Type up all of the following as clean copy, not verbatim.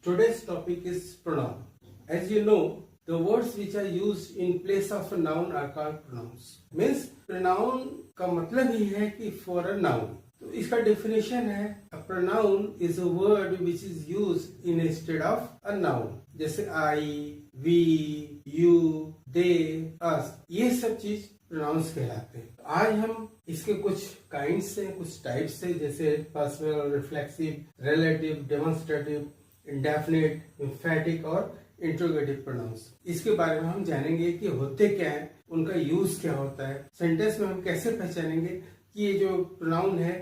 Today's topic is pronoun. As you know, the words which are used in place of a noun are called pronouns. Means pronoun का मतलब ही है कि for a noun. तो इसका definition है a pronoun is a word which is used instead of a noun. जैसे I, we, you, they, us. ये सब चीज प्रोनाउंस कहलाते हैं। आज हम इसके कुछ काइंड से, कुछ टाइप से, जैसे personal, reflexive, relative, demonstrative, indefinite, एम्फैटिक और इंट्रोगेटिव प्रोनाउंस, इसके बारे में हम जानेंगे कि होते क्या है, उनका यूज क्या होता है, सेंटेंस में हम कैसे पहचानेंगे कि ये जो प्रोनाउन है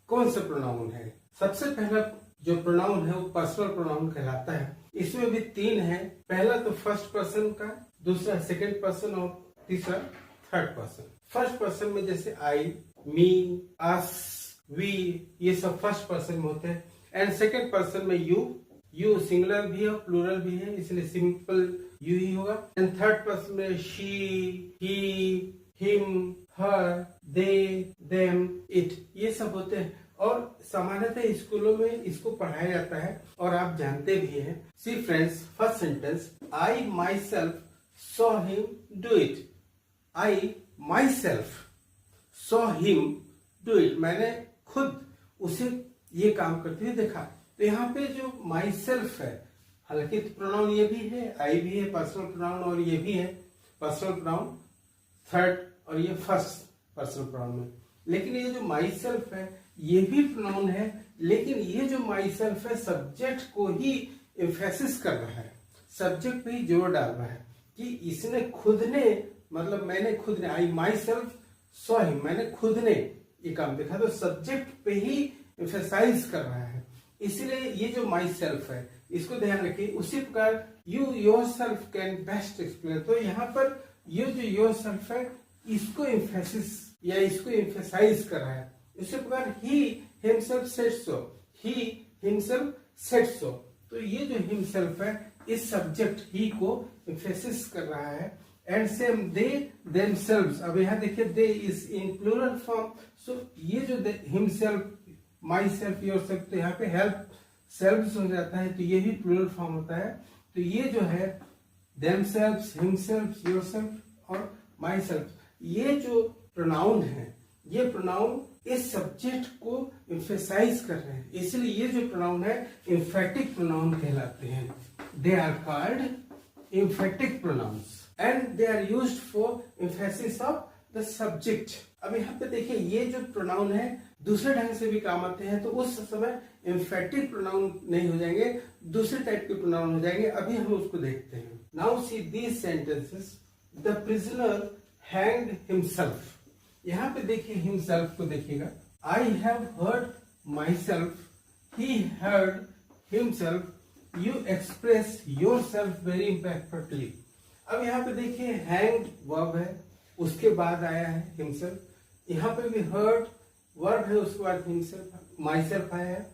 कौन सा प्रोनाउन है। सबसे पहला जो प्रोनाउन है वो पर्सनल प्रोनाउन कहलाता है। इसमें भी तीन है। पहला तो फर्स्ट पर्सन का, दूसरा सेकंड पर्सन और तीसरा थर्ड पर्सन। फर्स्ट पर्सन में जैसे आई, मी, अस, वी, ये सब फर्स्ट पर्सन में होते हैं। एंड सेकंड पर्सन में यू सिंगुलर भी है और प्लूरल भी है, इसलिए सिंपल यू ही होगा। एंड थर्ड पर्सन में she, he, him, her, they, them, it, ये सब होते हैं। और सामान्यतः स्कूलों में इसको पढ़ाया जाता है और आप जानते भी हैं। See friends, first sentence, I my self saw him do it. I my self saw him do it, मैंने खुद उसे ये काम करते हुए देखा। तो यहाँ पे जो माई सेल्फ है, हालांकि प्रोनाउन ये भी है, आई भी है पर्सनल प्रोनाउन और ये भी है पर्सनल प्रोनाउन थर्ड और ये फर्स्ट पर्सनल प्रोनाउन में। लेकिन ये जो माई सेल्फ है ये भी प्रोनाउन है, लेकिन ये जो माई सेल्फ है सब्जेक्ट को ही एम्फेसिस कर रहा है, सब्जेक्ट पे ही जोर डाल रहा है कि इसने खुद ने, मतलब मैंने खुद ने, आई माई सेल्फ सॉ हिम, मैंने खुद ने ये काम देखा। तो सब्जेक्ट पे ही एम्फेसाइज कर रहा है, इसलिए ये जो माई सेल्फ है इसको ध्यान रखिए। उसी प्रकार you your self can best explain, तो यहाँ पर ये जो योर सेल्फ है इसको एम्फेसिस या इसको एम्फेसाइज कर रहा है। उसी प्रकार he himself said so, he himself said so, तो ये जो हिमसेल्फ है इस सब्जेक्ट ही को एम्फेसिस कर रहा है। एंड सेम दे देमसेल्व्स, अब यहाँ देखिए दे इज इन प्लूरल फॉर्म, सो ये जो himself, my self, your self, तो यहाँ पे हेल्प सेल्व्स हो जाता है, तो ये भी प्लूरल फॉर्म होता है। तो ये जो है देमसेल्व्स, हिमसेल्फ, योर सेल्फ और माई सेल्फ, ये जो प्रोनाउन है ये प्रोनाउन इस सब्जेक्ट को एम्फेसाइज कर रहे हैं, इसलिए ये जो प्रोनाउन है एम्फेटिक प्रोनाउन कहलाते हैं। They are called emphatic pronouns and they are used for emphasis of the subject. अब यहाँ पे देखिए ये जो प्रोनाउन है दूसरे ढंग से भी काम आते हैं, तो उस समय एम्फेटिक प्रोनाउन नहीं हो जाएंगे, दूसरे टाइप के प्रोनाउन हो जाएंगे। अभी हम उसको देखते हैं। Now see these sentences, the prisoner hanged himself. यहाँ पे देखिए हिमसेल्फ को देखिएगा, I have heard my self, he heard himself, you express your self very impactfully. अब यहाँ पे देखिए हैंग्ड वर्ब है, उसके बाद आया है हिमसेल्फ। यहाँ पे भी हर्ड वर्ब है, उसके बाद हिमसेल्फ, माई सेल्फ आया है।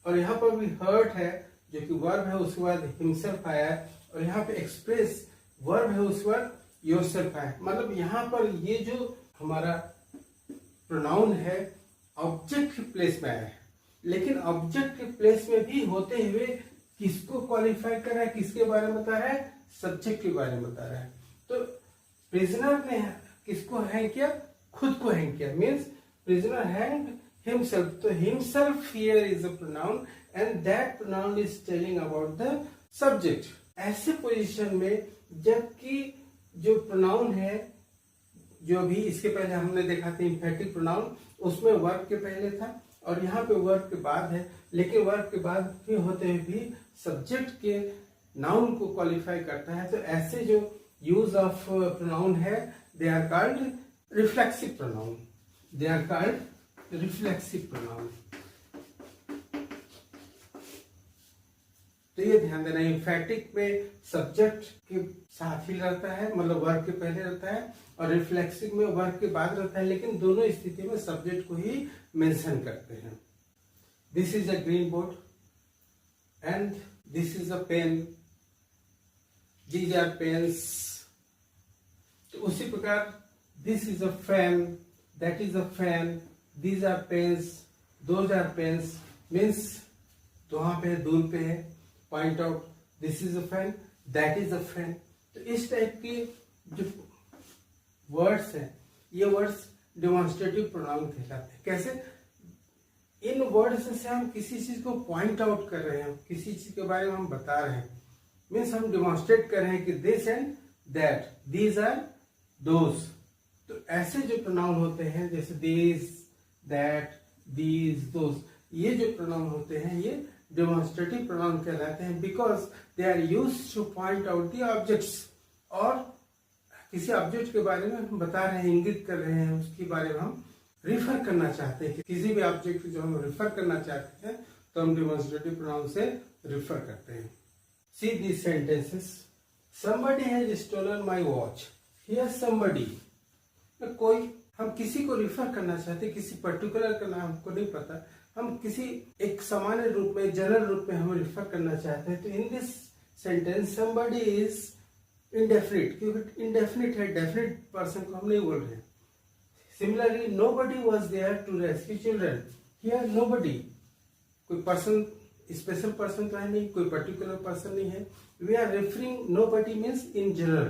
और यहाँ पर भी हर्ट है जो कि वर्ब है, उसके बाद हिमसेल्फ आया है। और यहाँ पे एक्सप्रेस वर्ब है, उसके बाद योरसेल्फ आया है। मतलब यहाँ पर ये जो हमारा प्रोनाउन है ऑब्जेक्ट के प्लेस में आया है, लेकिन ऑब्जेक्ट के प्लेस में भी होते हुए किसको क्वालिफाई कर रहा है, किसके बारे में बता रहा है, सब्जेक्ट के बारे में बता रहा है। तो प्रिजनर ने किसको हैंग किया, खुद को हैंग किया, means prisoner hanged himself. So himself here is a pronoun and that pronoun is telling about the subject. ऐसे पोजीशन में जबकि जो प्रोनाउन है, जो अभी इसके पहले हमने देखा था एम्फेटिक प्रोनाउन, उसमें वर्ब के पहले था और यहाँ पे वर्ब के बाद है, लेकिन वर्ब के बाद भी होते हुए भी सब्जेक्ट के नाउन को क्वालिफाई करता है। तो ऐसे जो यूज ऑफ प्रोनाउन है they are called reflexive pronoun, they are called reflexive pronoun। तो ये ध्यान देना, एम्फेटिक में सब्जेक्ट के साथ ही रहता है, मतलब वर्ब के पहले रहता है, और रिफ्लेक्सिव में वर्ब के बाद रहता है, लेकिन दोनों स्थिति में सब्जेक्ट को ही मेंशन करते हैं। This is a green board and this is a pen, these are pens. तो उसी प्रकार this is a fan, that is a fan, these are pens, those are pens, means तो वहां पे दूर पे है, point out this is a fan, that is a fan. तो इस टाइप के जो वर्ड्स हैं, ये वर्ड्स डेमोन्स्ट्रेटिव प्रोनाउन कहलाते हैं। कैसे? इन वर्ड्स से हम किसी चीज को पॉइंट आउट कर रहे हैं, किसी चीज के बारे में हम बता रहे हैं, मीन्स हम डेमोन्स्ट्रेट कर रहे हैं कि this and that, these are those. तो ऐसे जो प्रोनाउन होते हैं जैसे दिस, दैट, दीज, दोज, ये जो प्रोनाउन होते हैं ये डेमोन्स्ट्रेटिव प्रोनाउन कहलाते हैं, because they are used to point out the objects. और किसी ऑब्जेक्ट के बारे में हम बता रहे हैं, इंगित कर रहे हैं, उसके बारे में हम रिफर करना चाहते हैं, किसी भी ऑब्जेक्ट जो हम रिफर करना चाहते हैं तो हम डेमोन्स्ट्रेटिव प्रोनाउन से रिफर करते हैं। See this sentences, somebody has stolen my watch, here somebody, कोई, हम किसी को रिफर करना चाहते हैं, किसी पर्टिकुलर का नाम हमको नहीं पता, हम किसी एक सामान्य रूप में, जनरल रूप में हम रिफर करना चाहते हैं। तो in this sentence somebody is indefinite, क्योंकि indefinite है, डेफिनेट पर्सन को हम नहीं बोल रहे हैं। Similarly, nobody was there to rescue children, here nobody, कोई पर्सन, स्पेशल पर्सन तो है नहीं, कोई पर्टिकुलर पर्सन नहीं है। We are referring, nobody means in general.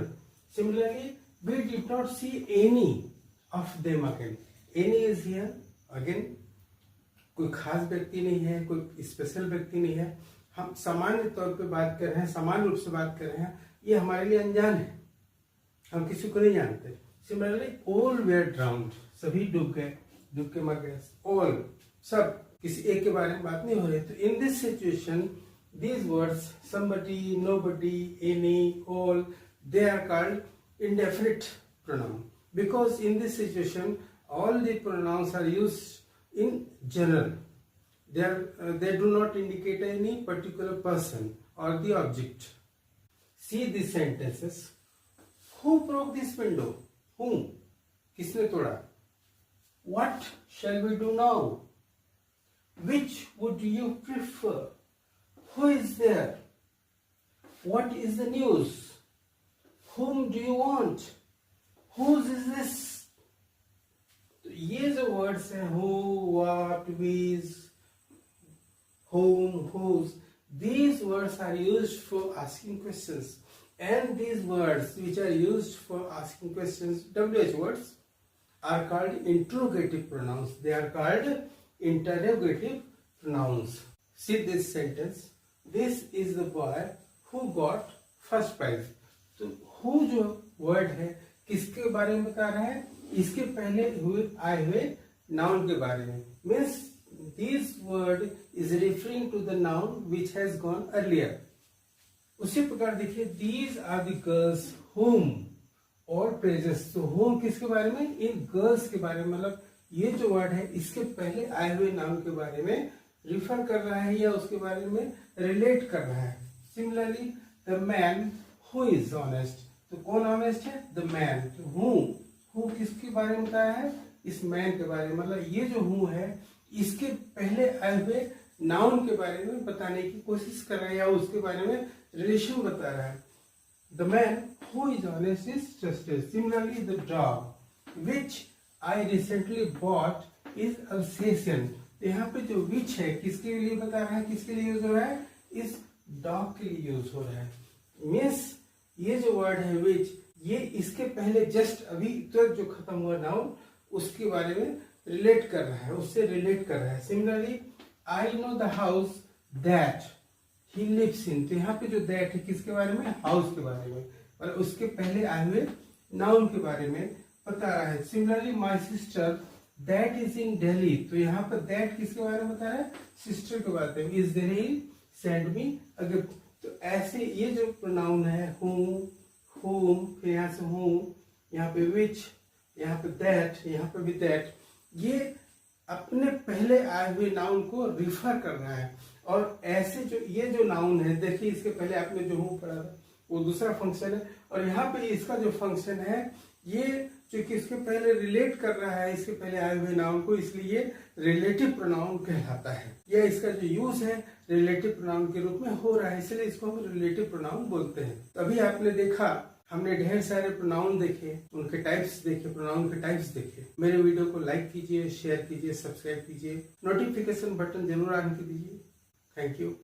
Similarly, we did not see any of them again. Any is here again, कोई खास व्यक्ति नहीं है, कोई स्पेशल व्यक्ति नहीं है, हम सामान्य तौर पे बात कर रहे हैं, सामान्य रूप से बात कर रहे हैं, ये हमारे लिए अनजान है, हम किसी को नहीं जानते। Similarly, all were drowned, सभी डूब गए, डूब के मर गए। all, सब, किसी एक के बारे में बात नहीं हो रही। तो in this situation these words somebody, nobody, any, all, they are called indefinite pronoun, because in this situation all the pronouns are used in general. They do not indicate any particular person or the object. See these sentences, who broke this window? Whom? किसने तोड़ा? What shall we do now? Which would you prefer? Who is there? What is the news? Whom do you want? Whose is this? तो ये जो words हैं, who, what, which, whom, whose, these words are used for asking questions, and these words which are used for asking questions, WH words, are called interrogative pronouns. They are called interrogative pronouns. See this sentence, this is the boy who got first prize. तो who जो word है किसके बारे में बता रहा है? इसके पहले हुए आए हुए नाउन के बारे में। Means this word is referring to the noun which has gone earlier. उसी प्रकार देखिए, these are the girls whom और प्रेजेस। तो whom किसके बारे में? इन गर्ल्स के बारे में, मतलब ये जो वर्ड है इसके पहले आए हुए नाउन के बारे में रिफर कर रहा है या उसके बारे में रिलेट कर रहा है। Similarly, the man who is honest, तो कौन ऑनेस्ट है? The man. तो हु किसके बारे में बताया है? इस मैन के बारे में, मतलब ये जो हु है इसके पहले आए हुए नाउन के बारे में बताने की कोशिश कर रहा है या उसके बारे में रिलेशन बता रहा है। The man who is honest is trusted. Similarly, the dog which I recently bot is Alsatian. यहाँ पे जो विच है किसके लिए बता रहा है, किसके लिए यूज हो रहा है? इस डॉग के लिए यूज हो रहा है। मीन्स ये जो वर्ड है विच, ये इसके पहले जस्ट अभी तक जो खत्म हुआ नाउन उसके बारे में रिलेट कर रहा है, उससे रिलेट कर रहा है। Similarly, I know the house that he lives in. तो यहाँ पे जो दैट है किसके बारे में? हाउस के बारे में, और उसके पहले आए हुए नाउन के बारे में बता रहा है। Similarly, my sister that is in Delhi. तो यहाँ पर दैट किसके बारे में बता रहा है? सिस्टर के बारे में। Is Delhi send me a gift. तो ऐसे ये जो प्रोनाउन है whom, फिर यहाँ से whom, यहाँ पे which, यहाँ पे that, यहाँ पे भी that, ये अपने पहले आए हुए नाउन को रिफर कर रहा है। और ऐसे जो ये जो नाउन है, देखिए इसके पहले आपने जो whom पढ़ा था वो दूसरा फंक्शन है, और यहाँ पे इसका जो फंक्शन है ये क्योंकि इसके पहले रिलेट कर रहा है इसके पहले आए हुए नाउन को, इसलिए रिलेटिव प्रोनाउन कहलाता है, या इसका जो यूज है रिलेटिव प्रोनाउन के रूप में हो रहा है, इसलिए इसको हम रिलेटिव प्रोनाउन बोलते हैं। अभी आपने देखा, हमने ढेर सारे प्रोनाउन देखे, उनके टाइप्स देखे, प्रोनाउन के टाइप्स देखे। मेरे वीडियो को लाइक कीजिए, शेयर कीजिए, सब्सक्राइब कीजिए, नोटिफिकेशन बटन जरूर ऑन कीजिए। Thank you.